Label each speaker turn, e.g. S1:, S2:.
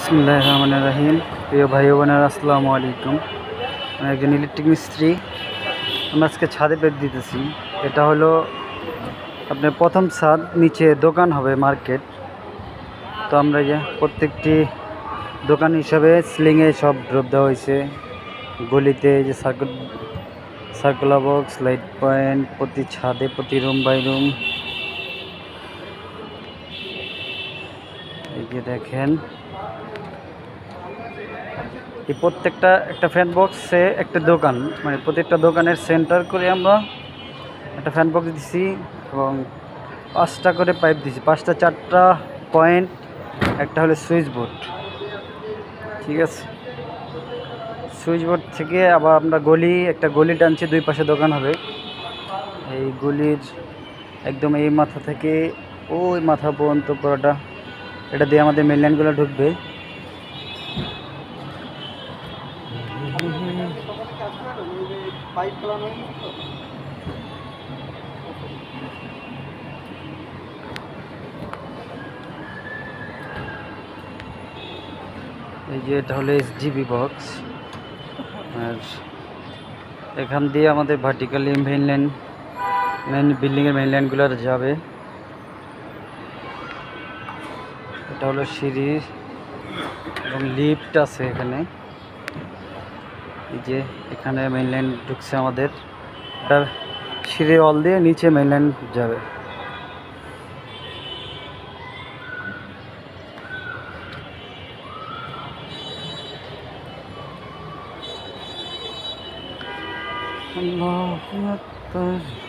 S1: বিসমিল্লাহির রহমানির রহিম। প্রিয় ভাই ও বোনেরা, আসসালামু আলাইকুম। আমি একজন ইলেকট্রিক মিস্ত্রি। আমি আজকে ছাদে বেড দিতেছি। এটা হলো আপনার প্রথম ছাদ, নিচে দোকান হবে, মার্কেট। তো আমরা যে প্রত্যেকটি দোকান হিসাবে সিলিংয়ে সব ড্রপ দেওয়া হয়েছে। গলিতে যে সার্কুলার বক্স, লাইট পয়েন্ট প্রতি ছাদে, প্রতি রুম বাই রুম। এই যে দেখেন, এই প্রত্যেকটা একটা ফ্যান বক্সে একটা দোকান, মানে প্রত্যেকটা দোকানের সেন্টার করে আমরা একটা ফ্যান বক্স দিছি এবং 5টা করে পাইপ দিছি, 5টা 4টা পয়েন্ট, একটা হলো সুইচ বোর্ড। ঠিক আছে, সুইচ বোর্ড থেকে আবার আমরা একটা গলি টানছি, 2 পাশে দোকান হবে। এই গলির একদম এই মাথা থেকে ওই মাথা পর্যন্ত পুরোটা, এটা দিয়ে আমাদের মেন লাইনগুলো ঢুকবে। এই যে এটা হলো SGB বক্স, আর এখান দিয়ে আমাদের ভার্টিক্যালি মেন বিল্ডিংয়ের মেন লাইনগুলো যাবে। এটা হলো সিঁড়ি এবং লিফট আছে এখানে। এই যে এখানে মেইন লাইন ঢুকছে আমাদের, এটা সিঁড়ি ওয়াল দিয়ে নিচে মেইন লাইন যাবে। আল্লাহু আকবার।